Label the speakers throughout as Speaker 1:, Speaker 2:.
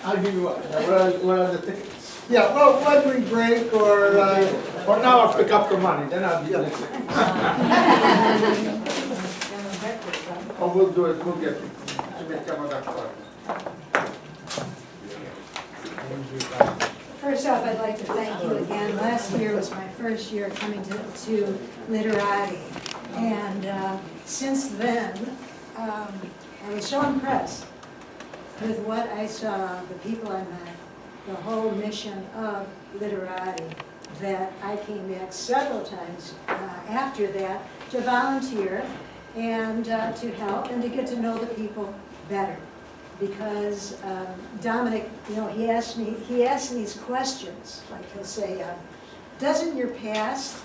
Speaker 1: I'll give you one. What are the tickets? Yeah, well, when we break or now I'll pick up the money, then I'll give you the tickets. Or we'll do it, we'll get it. To make that part.
Speaker 2: First off, I'd like to thank you again. Last year was my first year coming to Literati. And since then, I was so impressed with what I saw, the people I met, the whole mission of Literati, that I came back several times after that to volunteer and to help and to get to know the people better. Because Dominic, he asked these questions, like he'll say, doesn't your past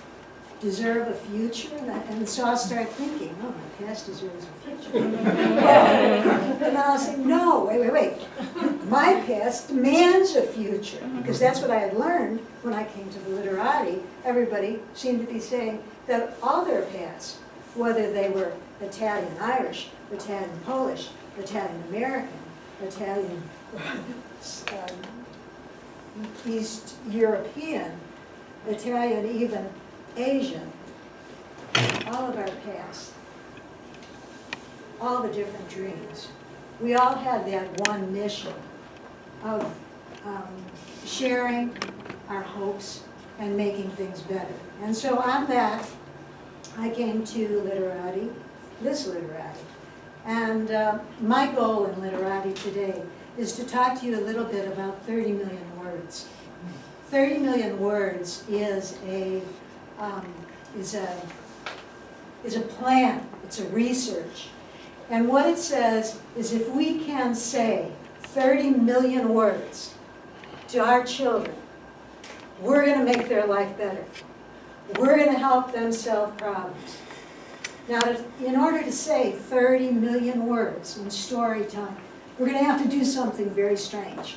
Speaker 2: deserve a future? And so I'll start thinking, oh, my past deserves a future. And then I'll say, no, wait. My past demands a future. Because that's what I had learned when I came to the Literati. Everybody seemed to be saying that all their past, whether they were Italian-Irish, Italian-Polish, Italian-American, Italian, East European, Italian, even Asian, all of our past, all the different dreams. We all had that one mission of sharing our hopes and making things better. And so on that, I came to Literati, this Literati. And my goal in Literati today is to talk to you a little bit about 30 million words. 30 million words is a plan, it's a research. And what it says is if we can say 30 million words to our children, we're going to make their life better. We're going to help them solve problems. Now, in order to say 30 million words in storytelling, we're going to have to do something very strange.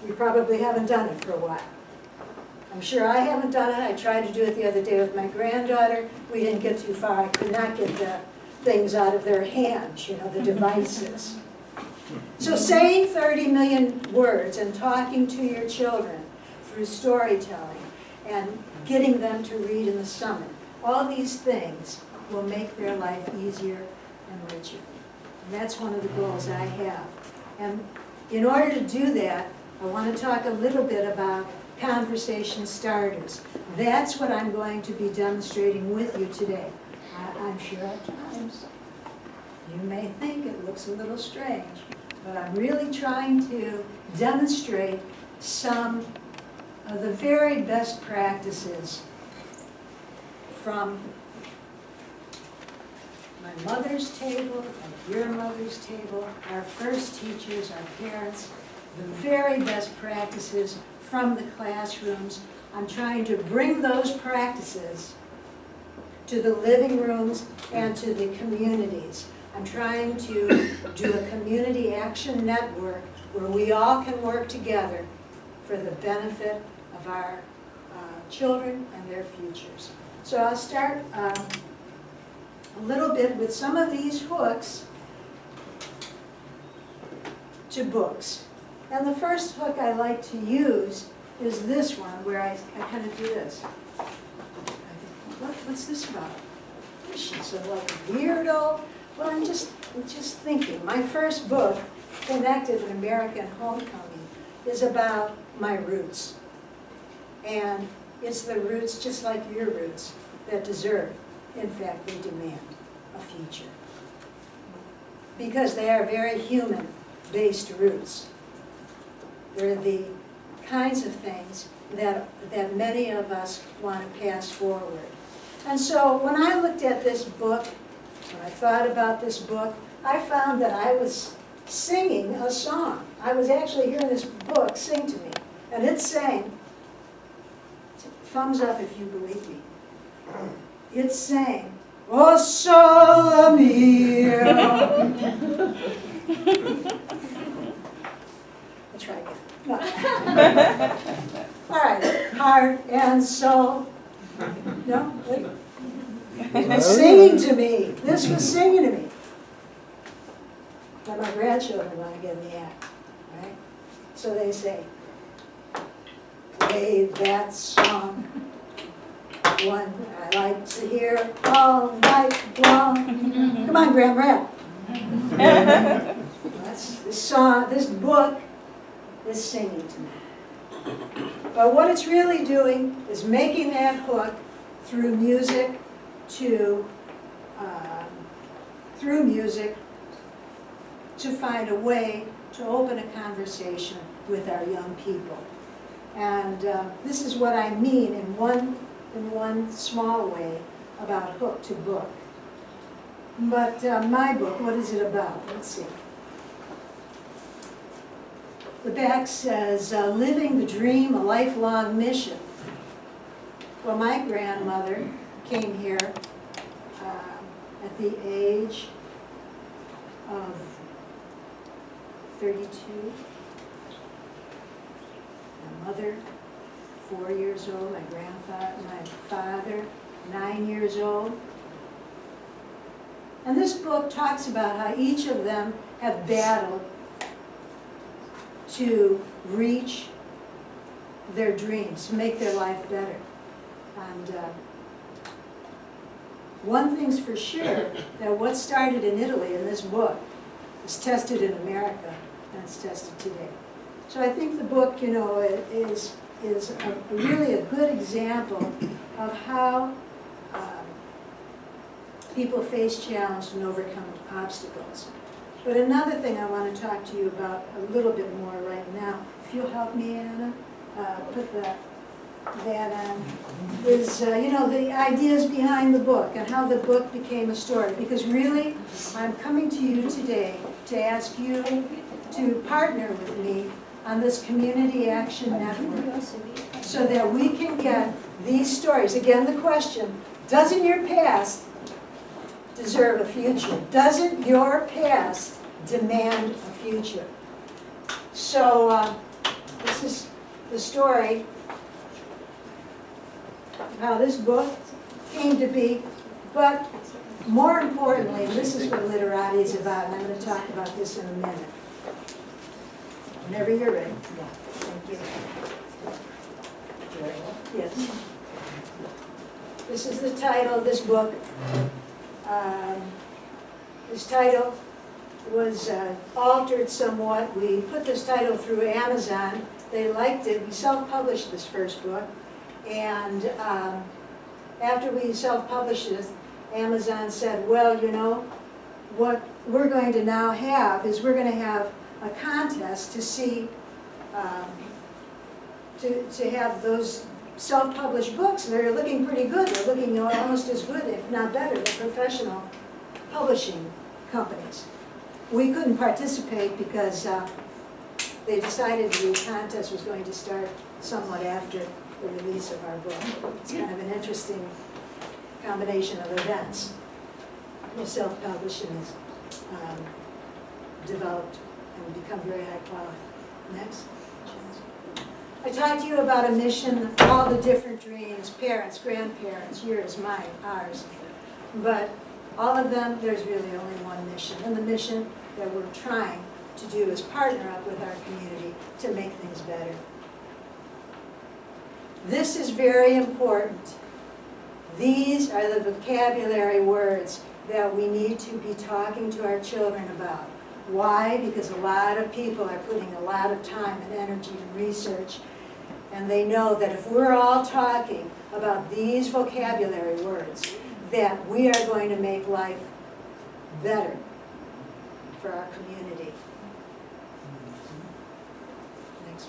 Speaker 2: We probably haven't done it for a while. I'm sure I haven't done it. I tried to do it the other day with my granddaughter. We didn't get too far. I could not get the things out of their hands, the devices. So saying 30 million words and talking to your children through storytelling and getting them to read in the summer, all these things will make their life easier and richer. And that's one of the goals I have. And in order to do that, I want to talk a little bit about conversation starters. That's what I'm going to be demonstrating with you today. I'm sure at times you may think it looks a little strange, but I'm really trying to demonstrate some of the very best practices from my mother's table, and your mother's table, our first teachers, our parents, the very best practices from the classrooms. I'm trying to bring those practices to the living rooms and to the communities. I'm trying to do a community action network where we all can work together for the benefit of our children and their futures. So I'll start a little bit with some of these hooks to books. And the first hook I like to use is this one, where I kind of do this. I think, what's this about? She's like a weirdo. Well, I'm just thinking. My first book, Connected in American Homecoming, is about my roots. And it's the roots, just like your roots, that deserve, in fact, they demand a future. Because they are very human-based roots. They're the kinds of things that many of us want to pass forward. And so when I looked at this book, when I thought about this book, I found that I was singing a song. I was actually hearing this book sing to me. And it sang, thumbs up if you believe me, it sang, "O sole mio." I'll try again. No. All right, heart and soul. No? Wait. It was singing to me. This was singing to me. But my grandchildren want to get in the act, right? So they say, play that song, one I like to hear all night long. Come on, Graham, rap. This song, this book is singing to me. But what it's really doing is making that hook through music to find a way to open a conversation with our young people. And this is what I mean in one small way about hook to book. But my book, what is it about? Let's see. The back says, living the dream, a lifelong mission. Well, my grandmother came here at the age of 32. My mother, 4 years old. My father, 9 years old. And this book talks about how each of them have battled to reach their dreams, to make their life better. And one thing's for sure, that what started in Italy in this book is tested in America, and it's tested today. So I think the book, you know, is really a good example of how people face challenges and overcome obstacles. But another thing I want to talk to you about a little bit more right now, if you'll help me, Anna, put that on, is, you know, the ideas behind the book and how the book became a story. Because really, I'm coming to you today to ask you to partner with me on this Community Action Network so that we can get these stories. Again, the question, doesn't your past deserve a future? Doesn't your past demand a future? So this is the story of how this book came to be, but more importantly, this is what Literati is about, and I'm going to talk about this in a minute. Whenever you're ready. Thank you. Yes. This is the title of this book. This title was altered somewhat. We put this title through Amazon. They liked it. We self-published this first book. And after we self-published this, Amazon said, well, you know, what we're going to now have is we're going to have a contest to see, to have those self-published books. They're looking pretty good. They're looking almost as good, if not better, than professional publishing companies. We couldn't participate because they decided the contest was going to start somewhat after the release of our book. It's kind of an interesting combination of events. Well, self-publishing is developed and become very high quality. Next. I talked to you about a mission, all the different dreams, parents, grandparents, yours, mine, ours. But all of them, there's really only one mission. And the mission that we're trying to do is partner up with our community to make things better. This is very important. These are the vocabulary words that we need to be talking to our children about. Why? Because a lot of people are putting a lot of time and energy and research, and they know that if we're all talking about these vocabulary words, that we are going to make life better for our community. Next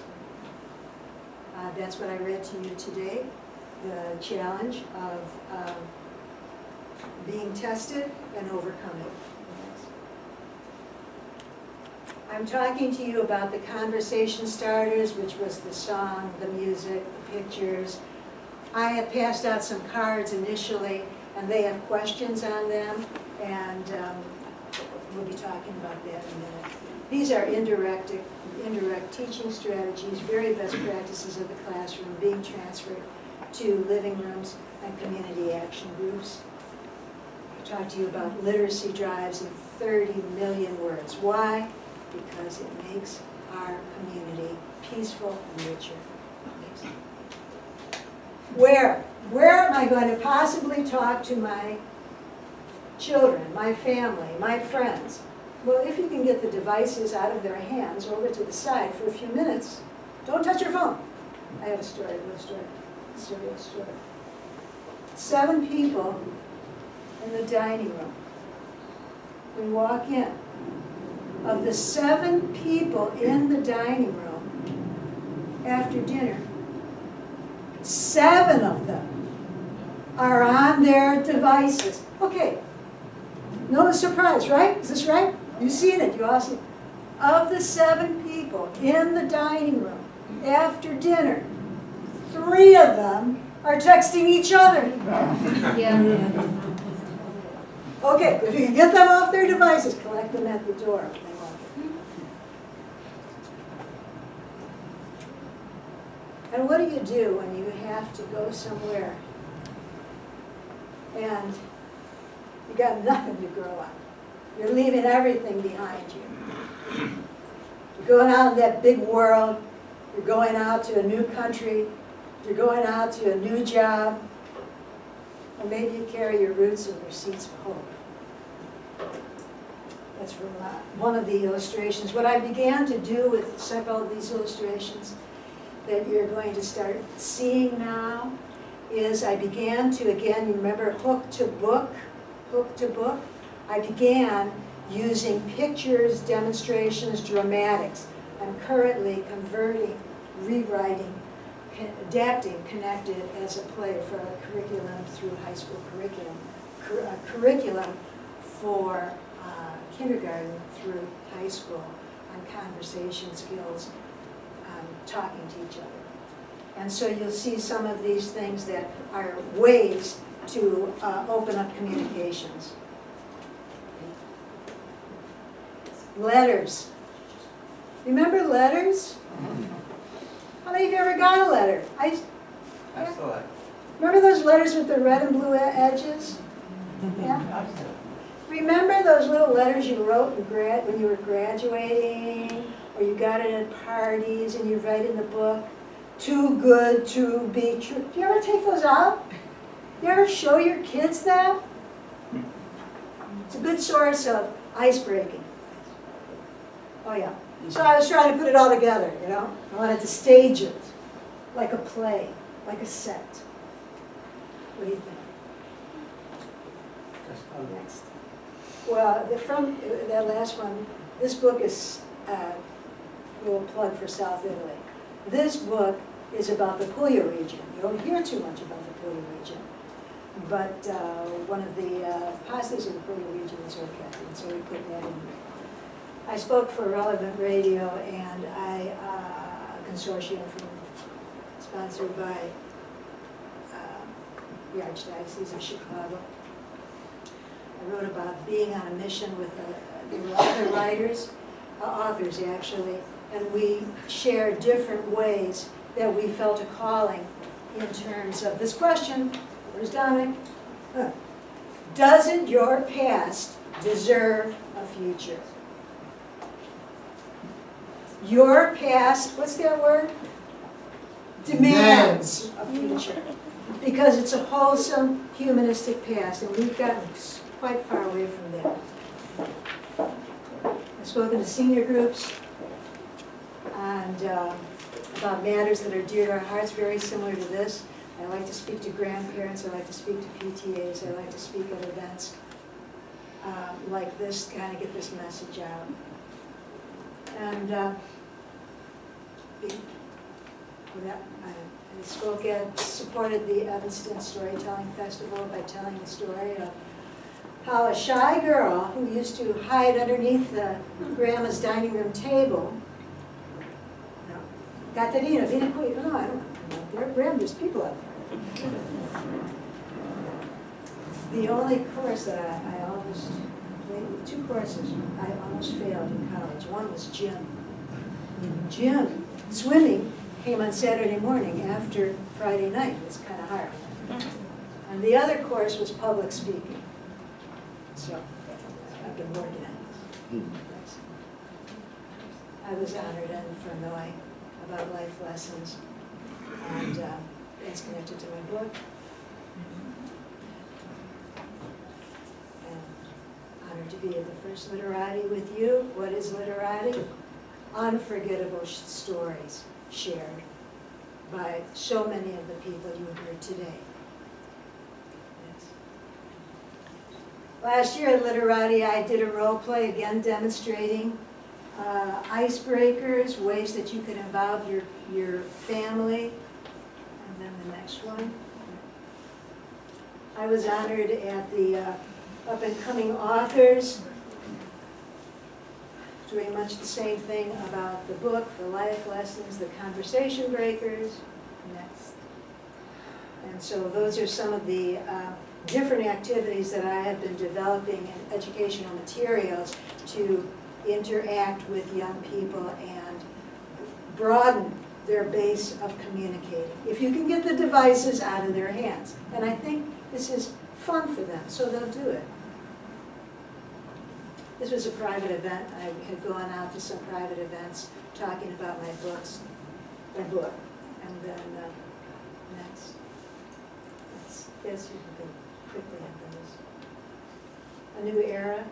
Speaker 2: one. That's what I read to you today, the challenge of being tested and overcoming. I'm talking to you about the conversation starters, which was the song, the music, the pictures. I had passed out some cards initially, and they have questions on them, and we'll be talking about that in a minute. These are indirect teaching strategies, very best practices of the classroom being transferred to living rooms and community action groups. I talked to you about literacy drives in 30 million words. Why? Because it makes our community peaceful and richer. Where? Where am I going to possibly talk to my children, my family, my friends? Well, if you can get the devices out of their hands over to the side for a few minutes, don't touch your phone. I have a story, a serious story. 7 people in the dining room. We walk in. Of the 7 people in the dining room after dinner, 7 of them are on their devices. Okay, no surprise, right? Is this right? You've seen it, you all see it. Of the 7 people in the dining room after dinner, 3 of them are texting each other.
Speaker 3: Yeah.
Speaker 2: Okay, if you can get them off their devices, collect them at the door. And what do you do when you have to go somewhere and you got nothing to grow up? You're leaving everything behind you. You're going out in that big world. You're going out to a new country. You're going out to a new job. Or maybe you carry your roots and your seeds of hope. That's from one of the illustrations. What I began to do with several of these illustrations that you're going to start seeing now is I began to, again, you remember hook to book? I began using pictures, demonstrations, dramatics. I'm currently converting, rewriting, adapting Connected as a play for a curriculum through high school curriculum, curriculum for kindergarten through high school on conversation skills, talking to each other. And so you'll see some of these things that are ways to open up communications. Letters. Remember letters? How many of you ever got a letter?
Speaker 4: Absolutely.
Speaker 2: Remember those letters with the red and blue edges? Yeah? Remember those little letters you wrote when you were graduating, or you got it at parties and you write in the book, too good to be true. Do you ever take those out? You ever show your kids that? It's a good source of ice breaking. Oh yeah. So I was trying to put it all together, you know. I wanted to stage it like a play, like a set. What do you think? Next. Well, from that last one, this book is a little plug for South Italy. This book is about the Puglia region. You don't hear too much about the Puglia region. But one of the pastors of the Puglia region is Orchetti, and so we put that in there. I spoke for Relevant Radio and a consortium sponsored by the Archdiocese of Chicago. I wrote about being on a mission with there were other writers, authors actually, and we shared different ways that we felt a calling in terms of this question. Where's Dominic? Doesn't your past deserve a future? Your past, what's that word? Demands a future. Because it's a wholesome, humanistic past, and we've gotten quite far away from that. I've spoken to senior groups and about matters that are dear to our hearts, very similar to this. I like to speak to grandparents, I like to speak to PTAs, I like to speak at events like this, to kind of get this message out. And I spoke at, supported the Evanston Storytelling Festival by telling the story of how a shy girl who used to hide underneath the grandma's dining room table, Caterina, vieni qui, no, I don't know, there's people out there. The only course that I almost, 2 courses I almost failed in college. One was gym. Gym, swimming came on Saturday morning after Friday night. It was kind of hard. And the other course was public speaking. So I've been working on this. I was honored in Fernnoy about life lessons, and it's connected to my book. And honored to be at the first Literati with you. What is Literati? Unforgettable stories shared by so many of the people you heard today. Yes. Last year at Literati, I did a role play, again demonstrating icebreakers, ways that you can involve your family. And then the next one. I was honored at the up-and-coming authors, doing much the same thing about the book, the life lessons, the conversation breakers. Next. And so those are some of the different activities that I have been developing in educational materials to interact with young people and broaden their base of communicating. If you can get the devices out of their hands. And I think this is fun for them, so they'll do it. This was a private event. I had gone out to some private events talking about my book. And then next. Yes, you can quickly have those. A new era.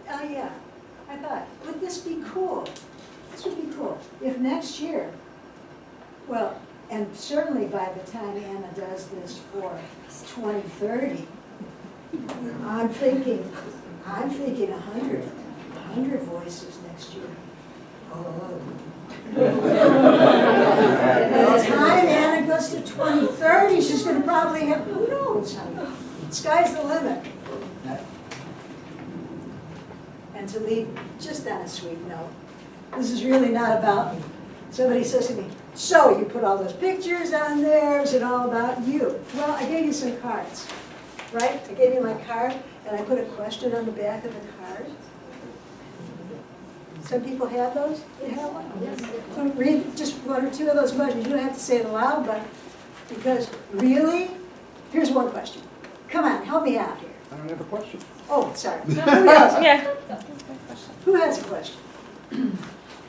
Speaker 2: Oh yeah, I thought, would this be cool? This would be cool. If next year, well, and certainly by the time Anna does this for 2030, I'm thinking 100 voices next year. By the time Anna goes to 2030, she's going to probably have, who knows, honey? Sky's the limit. And to leave just on a sweet note, this is really not about, somebody says to me, so you put all those pictures on there, is it all about you? Well, I gave you some cards, right? I gave you my card, and I put a question on the back of the card. Some people have those? You have one? Yes. So read just one or two of those questions. You don't have to say it aloud, but because really, here's one question. Come on, help me out here.
Speaker 1: I don't have a question.
Speaker 2: Oh, sorry. Who else?
Speaker 3: Yeah.
Speaker 2: Who has a question?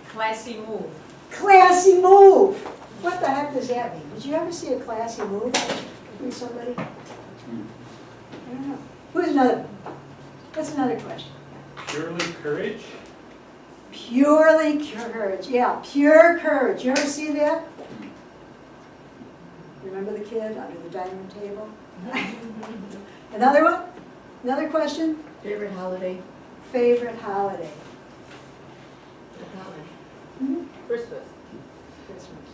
Speaker 3: Classy move.
Speaker 2: Classy move. What the heck does that mean? Did you ever see a classy move from somebody? I don't know. Who's another? What's another question?
Speaker 5: Purely courage?
Speaker 2: Purely courage. Yeah, pure courage. You ever see that? Remember the kid under the dining room table? Another one? Another question?
Speaker 3: Favorite holiday?
Speaker 2: Favorite holiday?
Speaker 3: Christmas.
Speaker 2: Christmas.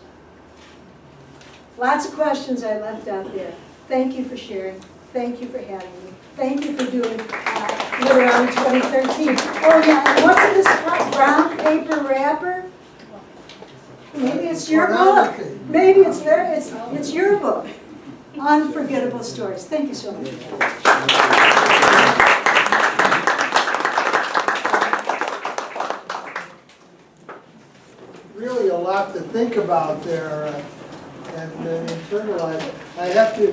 Speaker 2: Lots of questions I left out there. Thank you for sharing. Thank you for having me. Thank you for doing Literati 2013. Oh yeah, and what's in this brown paper wrapper? Maybe it's your book. Maybe it's there. It's your book. Unforgettable Stories. Thank you so much.
Speaker 1: Really a lot to think about there and internalize. I have to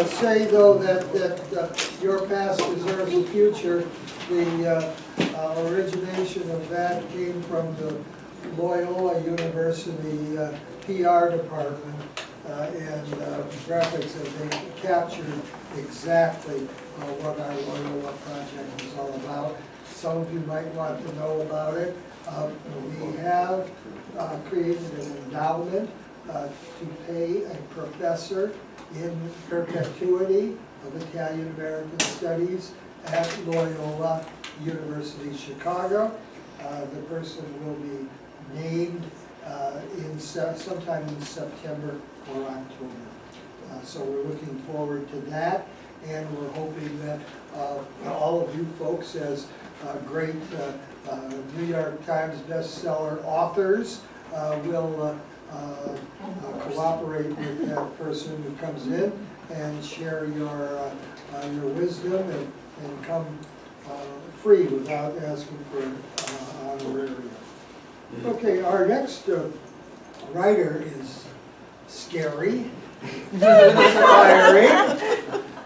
Speaker 1: say, though, that your past deserves a future. The origination of that came from the Loyola University PR department and graphics, and they captured exactly what our Loyola project was all about. Some of you might want to know about it. We have created an endowment to pay a professor in perpetuity of Italian American Studies at Loyola University Chicago. The person will be named sometime in September or October. So we're looking forward to that, and we're hoping that all of you folks, as great New York Times bestseller authors, will cooperate with that person who comes in and share your wisdom and come free without asking for an honorarium. Okay, our next writer is scary, inspiring,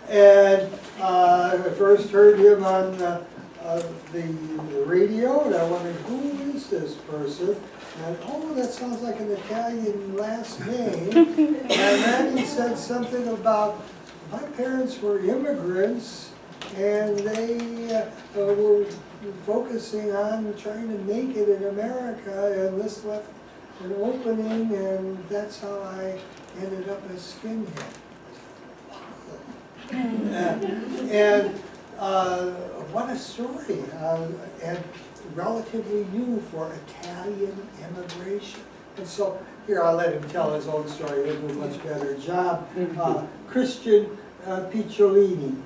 Speaker 1: and I first heard him on the radio, and I wondered, who is introduced this person, and oh, that sounds like an Italian last name. And then he said something about, my parents were immigrants, and they were focusing on trying to make it in America, and this left an opening, and that's how I ended up a skinhead. And what a story, and relatively new for Italian immigration. And so, here, I'll let him tell his own story, he'll do a much better job. Christian Picciolini.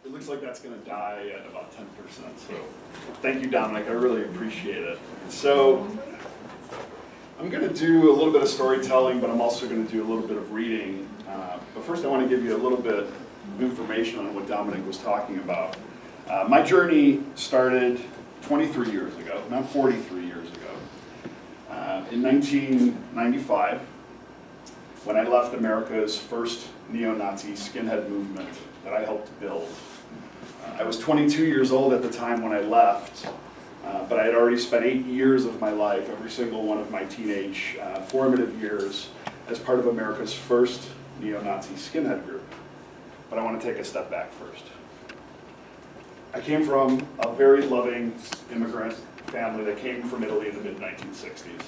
Speaker 6: It looks like that's going to die at about 10%, so thank you, Dominic, I really appreciate it. So, I'm going to do a little bit of storytelling, but I'm also going to do a little bit of reading. But first I want to give you a little bit of information on what Dominic was talking about. My journey started 23 years ago, not 43 years ago. In 1995, when I left America's first neo-Nazi skinhead movement that I helped build. I was 22 years old at the time when I left. But I had already spent 8 years of my life, every single one of my teenage formative years, as part of America's first neo-Nazi skinhead group. But I want to take a step back first. I came from a very loving immigrant family that came from Italy in the mid-1960s.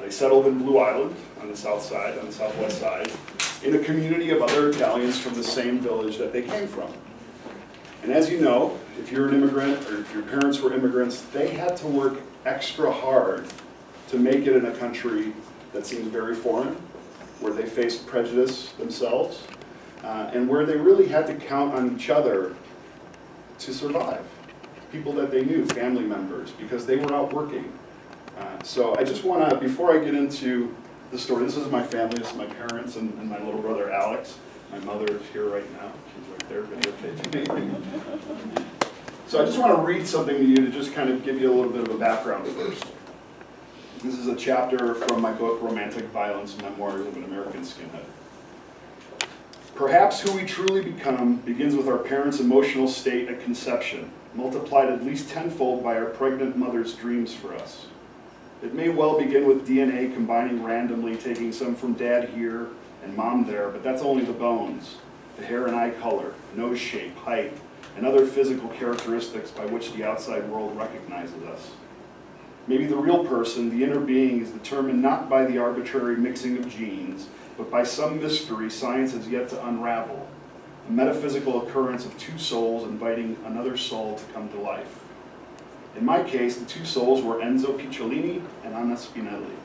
Speaker 6: They settled in Blue Island on the south side, on the southwest side, in a community of other Italians from the same village that they came from. And as you know, if you're an immigrant or if your parents were immigrants, they had to work extra hard to make it in a country that seemed very foreign, where they faced prejudice themselves, and where they really had to count on each other to survive. People that they knew, family members, because they were out working. So I just want to, before I get into the story, this is my family, this is my parents and my little brother Alex. My mother is here right now. She's right there videotaping me. So I just want to read something to you to just kind of give you a little bit of a background first. This is a chapter from my book, Romantic Violence, Memoirs of an American Skinhead. Perhaps who we truly become begins with our parents' emotional state at conception, multiplied at least tenfold by our pregnant mother's dreams for us. It may well begin with DNA combining randomly, taking some from dad here and mom there, but that's only the bones, the hair and eye color, nose shape, height, and other physical characteristics by which the outside world recognizes us. Maybe the real person, the inner being, is determined not by the arbitrary mixing of genes, but by some mystery science has yet to unravel, a metaphysical occurrence of two souls inviting another soul to come to life. In my case, the two souls were Enzo Picciolini and Anna Spinelli.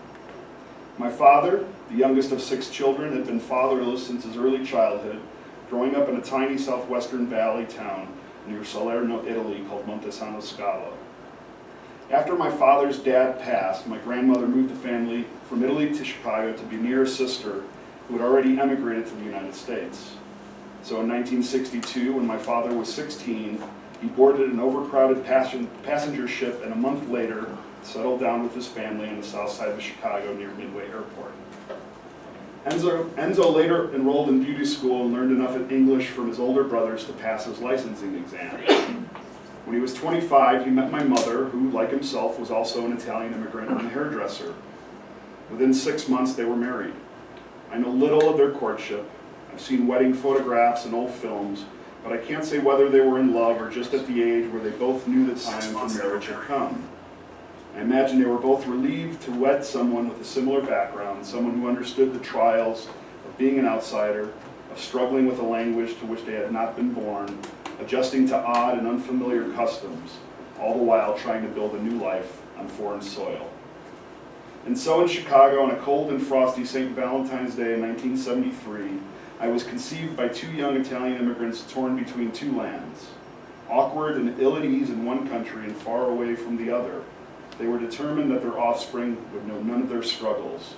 Speaker 6: My father, the youngest of 6 children, had been fatherless since his early childhood, growing up in a tiny southwestern valley town near Salerno, Italy, called Montesano Scalo. After my father's dad passed, my grandmother moved the family from Italy to Chicago to be near a sister who had already emigrated to the United States. So in 1962, when my father was 16, he boarded an overcrowded passenger ship, and a month later settled down with his family on the south side of Chicago near Midway Airport. Enzo later enrolled in beauty school and learned enough in English from his older brothers to pass his licensing exam. When he was 25, he met my mother, who, like himself, was also an Italian immigrant and a hairdresser. Within 6 months, they were married. I know little of their courtship. I've seen wedding photographs and old films, but I can't say whether they were in love or just at the age where they both knew the time for marriage had come. I imagine they were both relieved to wed someone with a similar background, someone who understood the trials of being an outsider, of struggling with a language to which they had not been born, adjusting to odd and unfamiliar customs, all the while trying to build a new life on foreign soil. And so in Chicago, on a cold and frosty St. Valentine's Day in 1973, I was conceived by 2 young Italian immigrants torn between 2 lands. Awkward and ill at ease in one country and far away from the other, they were determined that their offspring would know none of their struggles.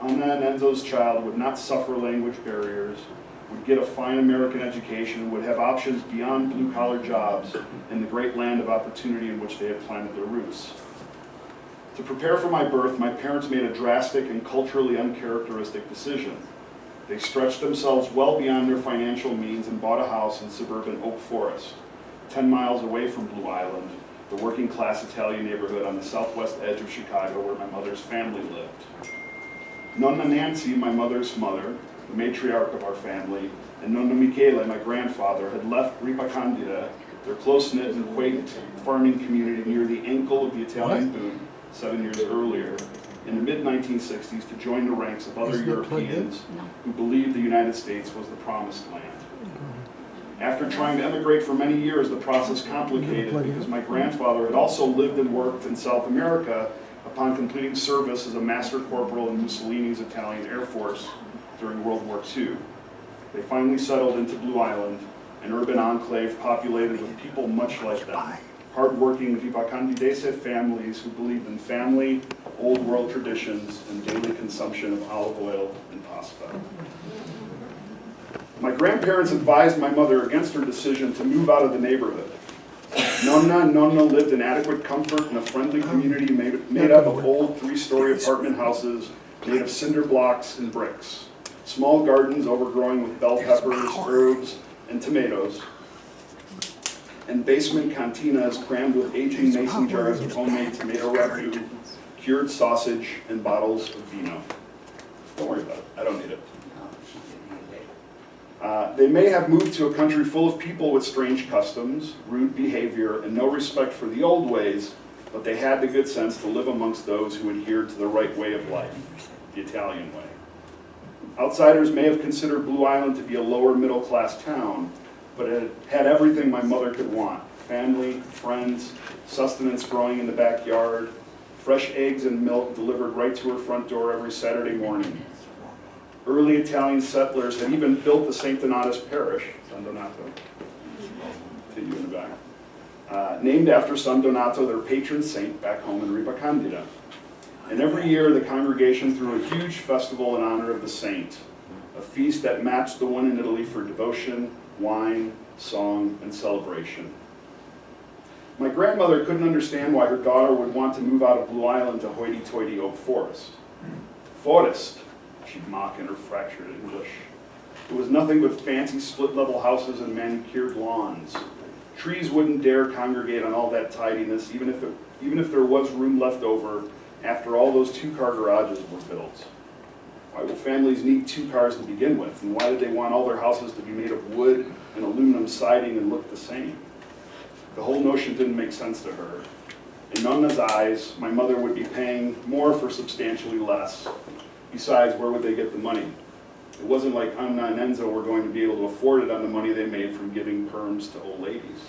Speaker 6: Anna and Enzo's child would not suffer language barriers, would get a fine American education, would have options beyond blue-collar jobs in the great land of opportunity in which they had planted their roots. To prepare for my birth, my parents made a drastic and culturally uncharacteristic decision. They stretched themselves well beyond their financial means and bought a house in suburban Oak Forest, 10 miles away from Blue Island, the working class Italian neighborhood on the southwest edge of Chicago where my mother's family lived. Nonna Nancy, my mother's mother, the matriarch of our family, and Nonno Michele, my grandfather, had left Ripa Candida, their close-knit and quaint farming community near the ankle of the Italian boot 7 years earlier, in the mid-1960s, to join the ranks of other Europeans who believed the United States was the promised land. After trying to emigrate for many years, the process complicated because my grandfather had also lived and worked in South America upon completing service as a master corporal in Mussolini's Italian Air Force during World War II. They finally settled into Blue Island, an urban enclave populated with people much like them, hardworking Vipacandidese families who believed in family, old world traditions, and daily consumption of olive oil and pasta. My grandparents advised my mother against her decision to move out of the neighborhood. Nonna and Nonno lived in adequate comfort in a friendly community made up of old 3-story apartment houses made of cinder blocks and bricks, small gardens overgrowing with bell peppers, herbs, and tomatoes, and basement cantinas crammed with aging mason jars of homemade tomato ragu, cured sausage, and bottles of vino. Don't worry about it, I don't need it. They may have moved to a country full of people with strange customs, rude behavior, and no respect for the old ways, but they had the good sense to live amongst those who adhered to the right way of life, the Italian way. Outsiders may have considered Blue Island to be a lower middle class town, but it had everything my mother could want: family, friends, sustenance growing in the backyard, fresh eggs and milk delivered right to her front door every Saturday morning. Early Italian settlers had even built the St. Donatus Parish, San Donato, to you in the back, named after San Donato, their patron saint, back home in Ripa Candida. And every year the congregation threw a huge festival in honor of the saint, a feast that matched the one in Italy for devotion, wine, song, and celebration. My grandmother couldn't understand why her daughter would want to move out of Blue Island to hoity-toity Oak Forest. Forest, she'd mock in her fractured English. It was nothing but fancy split-level houses and manicured lawns. Trees wouldn't dare congregate on all that tidiness, even if there was room left over after all those 2-car garages were built. Why will families need 2 cars to begin with? And why did they want all their houses to be made of wood and aluminum siding and look the same? The whole notion didn't make sense to her. In Nonna's eyes, my mother would be paying more for substantially less. Besides, where would they get the money? It wasn't like Anna and Enzo were going to be able to afford it on the money they made from giving perms to old ladies.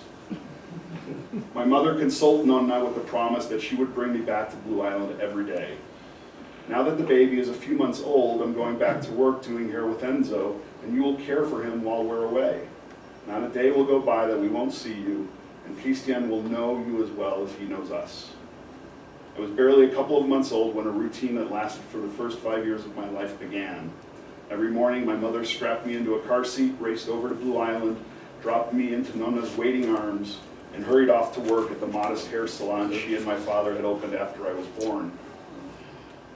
Speaker 6: My mother consoled Nonna with the promise that she would bring me back to Blue Island every day. Now that the baby is a few months old, I'm going back to work doing hair with Enzo, and you will care for him while we're away. Not a day will go by that we won't see you, and Christian will know you as well as he knows us. I was barely a couple of months old when a routine that lasted for the first 5 years of my life began. Every morning, my mother strapped me into a car seat, raced over to Blue Island, dropped me into Nonna's waiting arms, and hurried off to work at the modest hair salon she and my father had opened after I was born.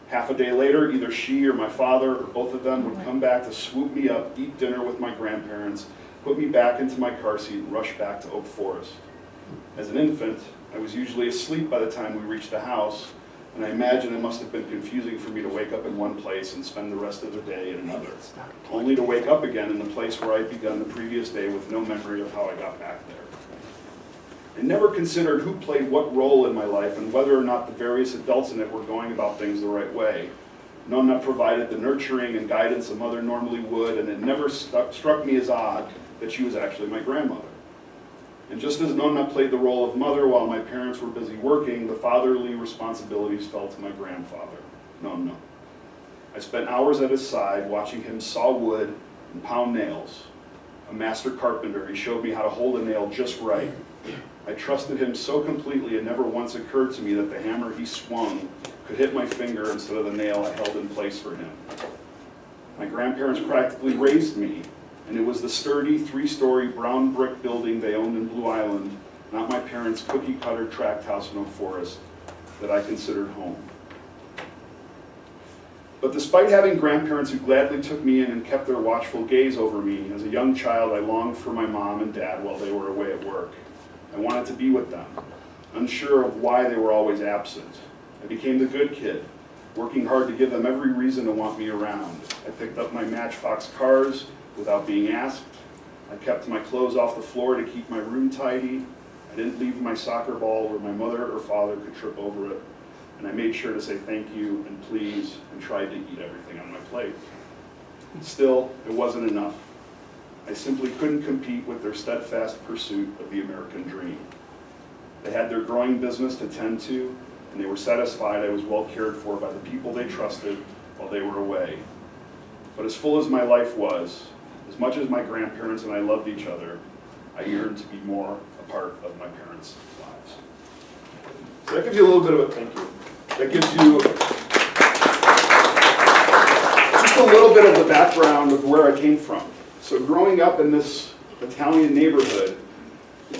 Speaker 6: Half a day later, either she or my father, or both of them, would come back to swoop me up, eat dinner with my grandparents, put me back into my car seat, and rush back to Oak Forest. As an infant, I was usually asleep by the time we reached the house, and I imagine it must have been confusing for me to wake up in one place and spend the rest of the day in another, only to wake up again in the place where I'd begun the previous day with no memory of how I got back there. I never considered who played what role in my life and whether or not the various adults in it were going about things the right way. Nonna provided the nurturing and guidance a mother normally would, and it never struck me as odd that she was actually my grandmother. And just as Nonna played the role of mother while my parents were busy working, the fatherly responsibilities fell to my grandfather, Nonno. I spent hours at his side watching him saw wood and pound nails. A master carpenter, he showed me how to hold a nail just right. I trusted him so completely it never once occurred to me that the hammer he swung could hit my finger instead of the nail I held in place for him. My grandparents practically raised me, and it was the sturdy 3-story brown brick building they owned in Blue Island, not my parents' cookie-cutter tract house in Oak Forest, that I considered home. But despite having grandparents who gladly took me in and kept their watchful gaze over me, as a young child I longed for my mom and dad while they were away at work. I wanted to be with them, unsure of why they were always absent. I became the good kid, working hard to give them every reason to want me around. I picked up my Matchbox cars without being asked. I kept my clothes off the floor to keep my room tidy. I didn't leave my soccer ball where my mother or father could trip over it. And I made sure to say thank you and please and tried to eat everything on my plate. Still, it wasn't enough. I simply couldn't compete with their steadfast pursuit of the American dream. They had their growing business to tend to, and they were satisfied I was well cared for by the people they trusted while they were away. But as full as my life was, as much as my grandparents and I loved each other, I yearned to be more a part of my parents' lives. So that gives you a little bit of a thank you. That gives you just a little bit of the background of where I came from. So growing up in this Italian neighborhood,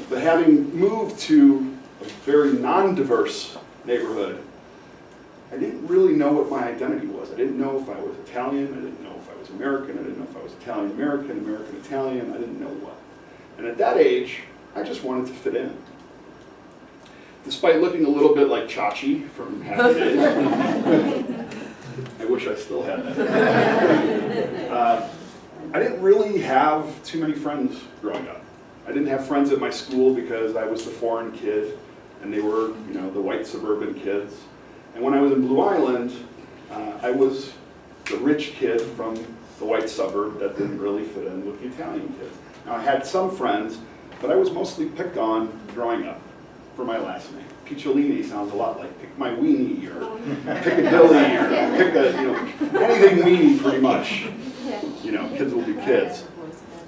Speaker 6: but having moved to a very non-diverse neighborhood, I didn't really know what my identity was. I didn't know if I was Italian, I didn't know if I was American, I didn't know if I was Italian-American, American-Italian, I didn't know what. And at that age, I just wanted to fit in. Despite looking a little bit like Chachi from Happy Days, I wish I still had that. I didn't really have too many friends growing up. I didn't have friends at my school because I was the foreign kid, and they were, the white suburban kids. And when I was in Blue Island, I was the rich kid from the white suburb that didn't really fit in with the Italian kids. Now, I had some friends, but I was mostly picked on growing up for my last name. Picciolini sounds a lot like pick my weenie, or Piccadilly, or pick anything weenie pretty much. Kids will be kids.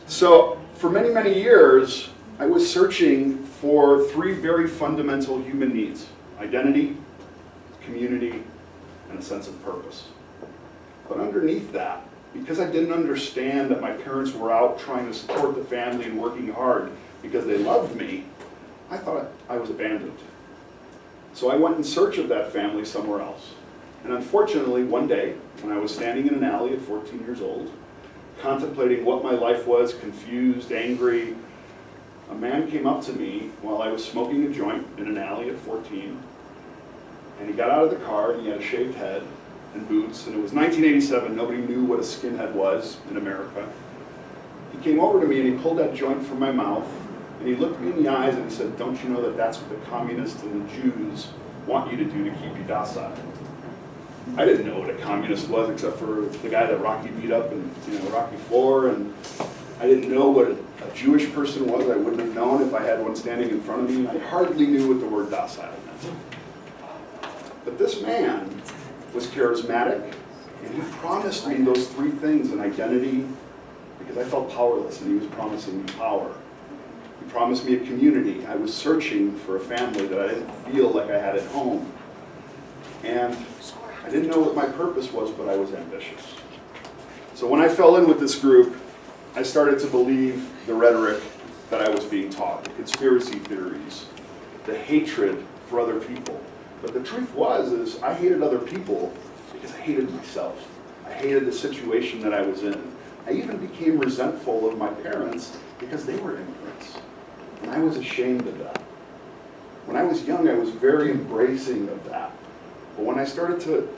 Speaker 6: So for many, many years, I was searching for three very fundamental human needs: identity, community, and a sense of purpose. But underneath that, because I didn't understand that my parents were out trying to support the family and working hard because they loved me, I thought I was abandoned. So I went in search of that family somewhere else. And unfortunately, one day, when I was standing in an alley at 14 years old, contemplating what my life was, confused, angry, a man came up to me while I was smoking a joint in an alley at 14, and he got out of the car, and he had a shaved head and boots, and it was 1987, nobody knew what a skinhead was in America. He came over to me and he pulled that joint from my mouth, and he looked me in the eyes and he said, "Don't you know that that's what the communists and the Jews want you to do to keep you docile?" I didn't know what a communist was except for the guy that Rocky beat up in Rocky IV, and I didn't know what a Jewish person was. I wouldn't have known if I had one standing in front of me, and I hardly knew what the word docile meant. But this man was charismatic, and he promised me those three things: an identity, because I felt powerless, and he was promising me power. He promised me a community. I was searching for a family that I didn't feel like I had at home. And I didn't know what my purpose was, but I was ambitious. So when I fell in with this group, I started to believe the rhetoric that I was being taught, the conspiracy theories, the hatred for other people. But the truth is I hated other people because I hated myself. I hated the situation that I was in. I even became resentful of my parents because they were immigrants. And I was ashamed of that. When I was young, I was very embracing of that. But when I started to